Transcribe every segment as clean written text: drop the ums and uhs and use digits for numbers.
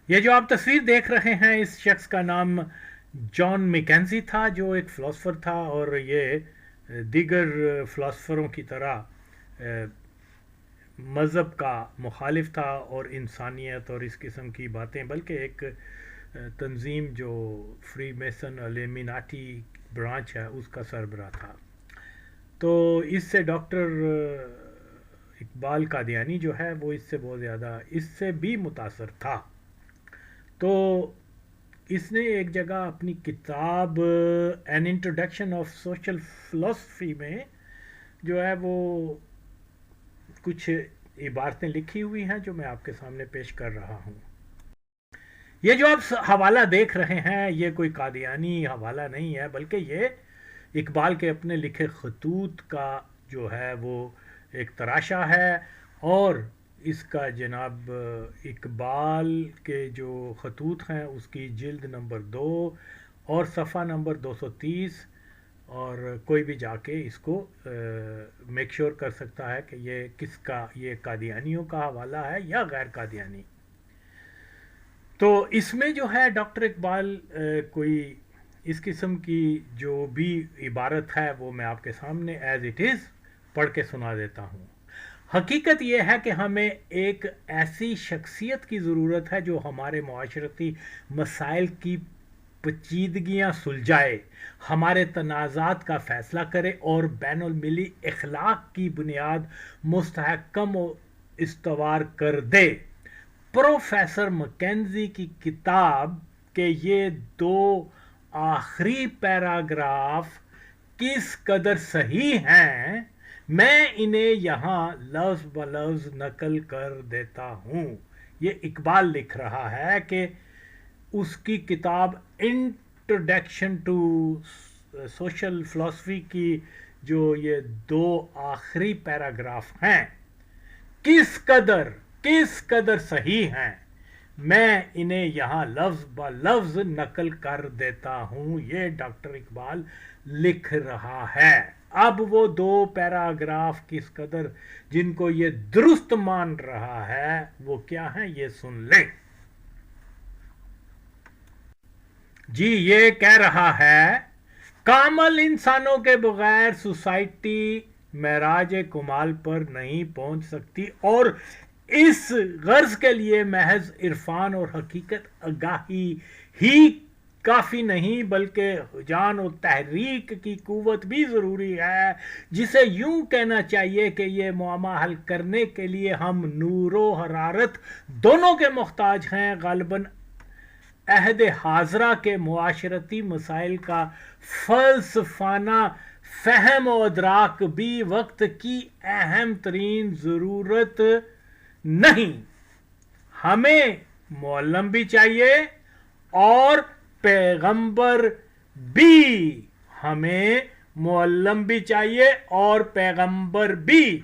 یہ جو آپ تصویر دیکھ رہے ہیں اس شخص کا نام جان میکنزی تھا، جو ایک فلاسفر تھا، اور یہ دیگر فلاسفروں کی طرح مذہب کا مخالف تھا اور انسانیت اور اس قسم کی باتیں، بلکہ ایک تنظیم جو فری میسن الیمیناٹی برانچ ہے اس کا سربراہ تھا. تو اس سے ڈاکٹر اقبال قادیانی جو ہے وہ اس سے بہت زیادہ اس سے بھی متاثر تھا. تو اس نے ایک جگہ اپنی کتاب این انٹروڈکشن آف سوشل فلسفی میں جو ہے وہ کچھ عبارتیں لکھی ہوئی ہیں جو میں آپ کے سامنے پیش کر رہا ہوں. یہ جو آپ حوالہ دیکھ رہے ہیں یہ کوئی قادیانی حوالہ نہیں ہے، بلکہ یہ اقبال کے اپنے لکھے خطوط کا جو ہے وہ ایک تراشا ہے. اور اس کا جناب اقبال کے جو خطوط ہیں اس کی جلد نمبر 2 اور صفحہ نمبر 230، اور کوئی بھی جا کے اس کو میک شور کر سکتا ہے کہ یہ کس کا، یہ قادیانیوں کا حوالہ ہے یا غیر قادیانی. تو اس میں جو ہے ڈاکٹر اقبال کوئی اس قسم کی جو بھی عبارت ہے وہ میں آپ کے سامنے ایز اٹ از پڑھ کے سنا دیتا ہوں. حقیقت یہ ہے کہ ہمیں ایک ایسی شخصیت کی ضرورت ہے جو ہمارے معاشرتی مسائل کی پیچیدگیاں سلجھائے، ہمارے تنازعات کا فیصلہ کرے اور بین المللی اخلاق کی بنیاد مستحکم و استوار کر دے. پروفیسر مکینزی کی کتاب کے یہ 2 آخری پیراگراف کس قدر صحیح ہیں، میں انہیں یہاں لفظ بلفظ نقل کر دیتا ہوں. یہ اقبال لکھ رہا ہے کہ اس کی کتاب انٹروڈکشن ٹو سوشل فلسفی کی جو یہ 2 آخری پیراگراف ہیں کس قدر صحیح ہیں، میں انہیں یہاں لفظ بلفظ نقل کر دیتا ہوں. یہ ڈاکٹر اقبال لکھ رہا ہے. اب وہ 2 پیراگراف کس قدر جن کو یہ درست مان رہا ہے وہ کیا ہیں یہ سن لیں. جی یہ کہہ رہا ہے، کامل انسانوں کے بغیر سوسائٹی معراج کمال پر نہیں پہنچ سکتی، اور اس غرض کے لیے محض عرفان اور حقیقت آگاہی ہی کافی نہیں، بلکہ جان و تحریک کی قوت بھی ضروری ہے، جسے یوں کہنا چاہیے کہ یہ معمہ حل کرنے کے لیے ہم نور و حرارت دونوں کے محتاج ہیں. غالباً عہد حاضرہ کے معاشرتی مسائل کا فلسفانہ فہم و ادراک بھی وقت کی اہم ترین ضرورت نہیں. ہمیں معلم بھی چاہیے اور پیغمبر بھی. ہمیں معلم بھی چاہیے اور پیغمبر بھی.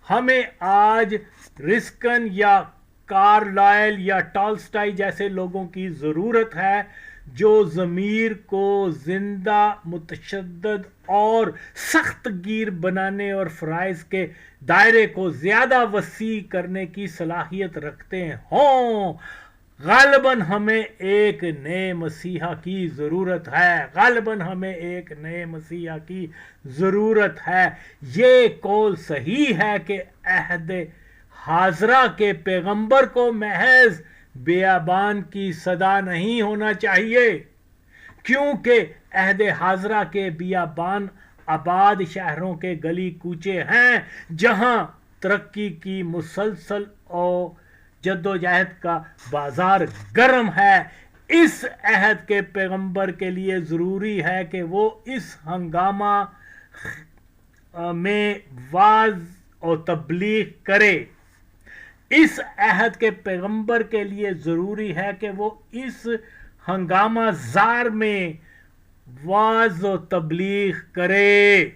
ہمیں آج رسکن یا کارلائل یا ٹالسٹائی جیسے لوگوں کی ضرورت ہے جو ضمیر کو زندہ، متشدد اور سخت گیر بنانے اور فرائض کے دائرے کو زیادہ وسیع کرنے کی صلاحیت رکھتے ہوں. غالباً ہمیں ایک نئے مسیحا کی ضرورت ہے. غالباً ہمیں ایک نئے مسیحا کی ضرورت ہے. یہ قول صحیح ہے کہ عہد حاضرہ کے پیغمبر کو محض بیابان کی صدا نہیں ہونا چاہیے، کیونکہ عہد حاضرہ کے بیابان آباد شہروں کے گلی کوچے ہیں جہاں ترقی کی مسلسل اور جدوجہد کا بازار گرم ہے. اس عہد کے پیغمبر کے لیے ضروری ہے کہ وہ اس ہنگامہ میں واعظ اور تبلیغ کرے. اس عہد کے پیغمبر کے لیے ضروری ہے کہ وہ اس ہنگامہ زار میں واعظ و تبلیغ کرے.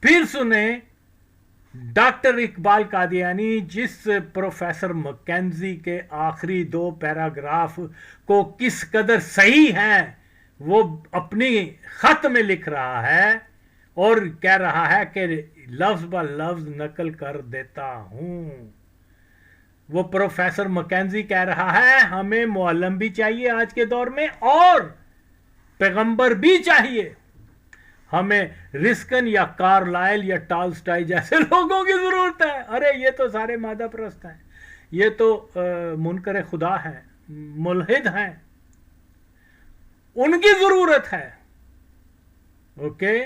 پھر سنیں ڈاکٹر اقبال قادیانی جس پروفیسر مکینزی کے آخری 2 پیراگراف کو کس قدر صحیح ہیں وہ اپنی خط میں لکھ رہا ہے اور کہہ رہا ہے کہ لفظ بہ لفظ نقل کر دیتا ہوں. وہ پروفیسر مکینزی کہہ رہا ہے ہمیں معلم بھی چاہیے آج کے دور میں اور پیغمبر بھی چاہیے. ہمیں رسکن یا کارلائل یا ٹالسٹائی جیسے لوگوں کی ضرورت ہے. ارے یہ تو سارے مادہ پرست ہیں, یہ تو منکر خدا ہیں, ملحد ہیں, ان کی ضرورت ہے. اوکے,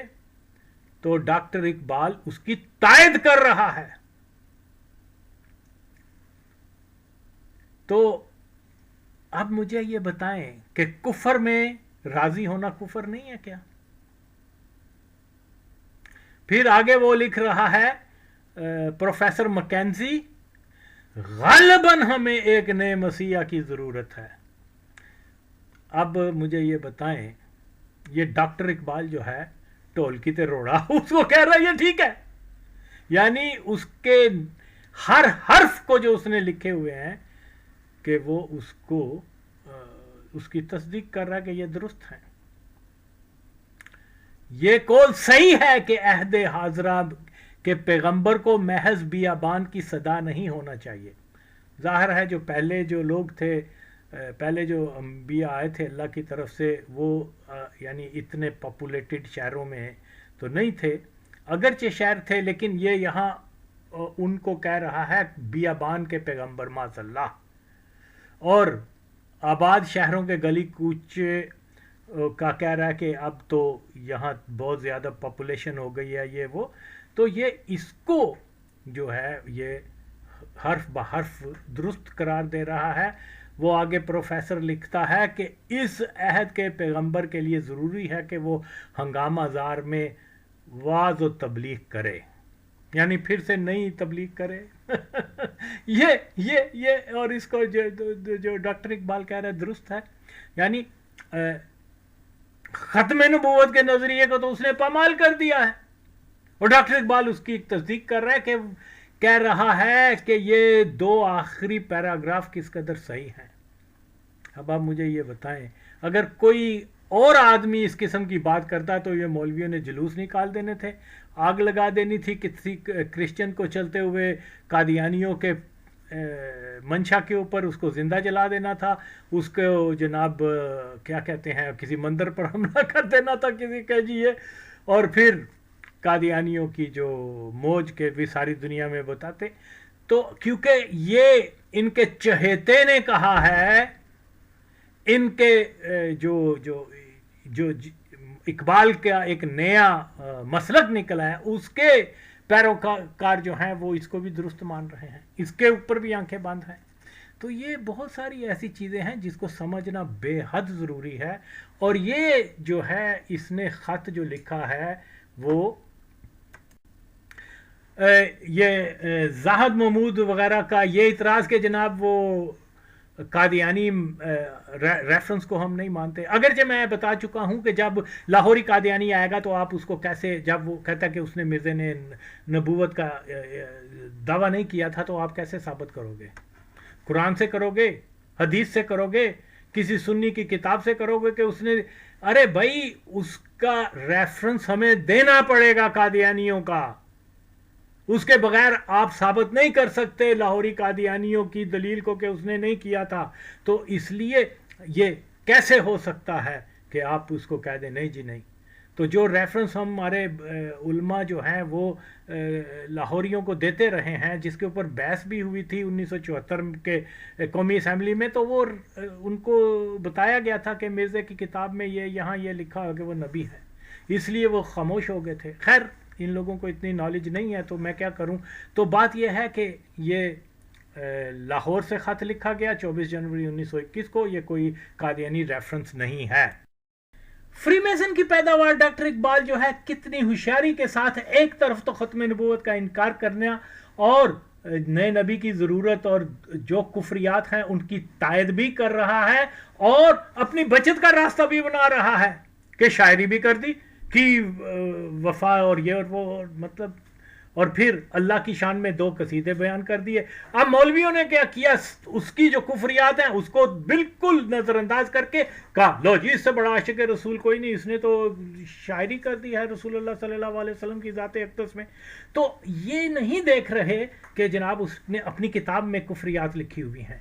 تو ڈاکٹر اقبال اس کی تائید کر رہا ہے. تو اب مجھے یہ بتائیں کہ کفر میں راضی ہونا کفر نہیں ہے کیا؟ پھر آگے وہ لکھ رہا ہے پروفیسر مکینزی, غالباً ہمیں ایک نئے مسیح کی ضرورت ہے. اب مجھے یہ بتائیں, یہ ڈاکٹر اقبال جو ہے ٹول کی تے روڑا اس کو کہہ رہا ہے یہ ٹھیک ہے, یعنی اس کے ہر حرف کو جو اس نے لکھے ہوئے ہیں کہ وہ اس کو اس کی تصدیق کر رہا ہے کہ یہ درست ہے. یہ قول صحیح ہے کہ عہد حاضرہ کے پیغمبر کو محض بیابان کی صدا نہیں ہونا چاہیے. ظاہر ہے جو پہلے جو لوگ تھے, پہلے جو انبیاء آئے تھے اللہ کی طرف سے, وہ یعنی اتنے پاپولیٹڈ شہروں میں تو نہیں تھے, اگرچہ شہر تھے, لیکن یہ یہاں ان کو کہہ رہا ہے بیابان کے پیغمبر معاذ اللہ. اور آباد شہروں کے گلی کوچے کا کہہ رہا ہے کہ اب تو یہاں بہت زیادہ پاپولیشن ہو گئی ہے یہ وہ. تو یہ اس کو جو ہے یہ حرف بحرف درست قرار دے رہا ہے. وہ آگے پروفیسر لکھتا ہے کہ اس عہد کے پیغمبر کے لیے ضروری ہے کہ وہ ہنگامہ زار میں واعظ و تبلیغ کرے, یعنی پھر سے نئی تبلیغ کرے. یہ اور اس کو جو ڈاکٹر اقبال کہہ رہا ہے درست ہے. یعنی ختم نبوت کے نظریے کو تو اس نے پامال کر دیا ہے, اور ڈاکٹر اقبال اس کی تصدیق کر رہا ہے کہ کہہ رہا ہے کہ یہ دو آخری پیراگراف کس قدر صحیح ہیں. اب آپ مجھے یہ بتائیں, اگر کوئی اور آدمی اس قسم کی بات کرتا تو یہ مولویوں نے جلوس نکال دینے تھے, آگ لگا دینی تھی کسی کرسچن کو چلتے ہوئے قادیانیوں کے منشا کے اوپر, اس کو زندہ جلا دینا تھا, اس کو جناب کیا کہتے ہیں کسی مندر پر حملہ کر دینا تھا کسی کہ جی یہ, اور پھر قادیانیوں کی جو موج کے بھی ساری دنیا میں بتاتے. تو کیونکہ یہ ان کے چہیتے نے کہا ہے, ان کے جو اقبال کا ایک نیا مسلک نکلا ہے, اس کے پیروکار جو ہیں وہ اس کو بھی درست مان رہے ہیں, اس کے اوپر بھی آنکھیں بند ہیں. تو یہ بہت ساری ایسی چیزیں ہیں جس کو سمجھنا بے حد ضروری ہے. اور یہ جو ہے اس نے خط جو لکھا ہے وہ یہ زاہد محمود وغیرہ کا یہ اعتراض کہ جناب وہ قادیانی ریفرنس کو ہم نہیں مانتے, اگرچہ میں بتا چکا ہوں کہ جب لاہوری قادیانی آئے گا تو آپ اس کو کیسے, جب وہ کہتا ہے کہ اس نے مرزا نے نبوت کا دعویٰ نہیں کیا تھا تو آپ کیسے ثابت کرو گے؟ قرآن سے کرو گے, حدیث سے کرو گے, کسی سنی کی کتاب سے کرو گے کہ اس نے, ارے بھائی اس کا ریفرنس ہمیں دینا پڑے گا قادیانیوں کا, اس کے بغیر آپ ثابت نہیں کر سکتے لاہوری قادیانیوں کی دلیل کو کہ اس نے نہیں کیا تھا. تو اس لیے یہ کیسے ہو سکتا ہے کہ آپ اس کو کہہ دیں نہیں جی نہیں. تو جو ریفرنس ہمارے علماء جو ہیں وہ لاہوریوں کو دیتے رہے ہیں, جس کے اوپر بحث بھی ہوئی تھی 1974 کے قومی اسمبلی میں, تو وہ ان کو بتایا گیا تھا کہ مرزا کی کتاب میں یہ یہاں یہ لکھا ہو کہ وہ نبی ہے, اس لیے وہ خاموش ہو گئے تھے. خیر ان لوگوں کو اتنی نالج نہیں ہے تو میں کیا کروں. تو بات یہ ہے کہ یہ لاہور سے خط لکھا گیا 24 جنوری 1921 کو, یہ کوئی قادیانی ریفرنس نہیں ہے. فری میسن کی پیداوار ڈاکٹر اقبال جو ہے کتنی ہوشیاری کے ساتھ ایک طرف تو ختم نبوت کا انکار کرنا اور نئے نبی کی ضرورت اور جو کفریات ہیں ان کی تائید بھی کر رہا ہے, اور اپنی بچت کا راستہ بھی بنا رہا ہے کہ شاعری بھی کر دی کہ وفا اور یہ اور وہ, مطلب اور پھر اللہ کی شان میں 2 قصیدے بیان کر دیے. اب مولویوں نے کیا کیا، اس کی جو کفریات ہیں اس کو بالکل نظر انداز کر کے کہا لو جی اس سے بڑا عاشق رسول کوئی نہیں، اس نے تو شاعری کر دی ہے رسول اللہ صلی اللہ علیہ وسلم کی ذات اقدس میں. تو یہ نہیں دیکھ رہے کہ جناب اس نے اپنی کتاب میں کفریات لکھی ہوئی ہیں.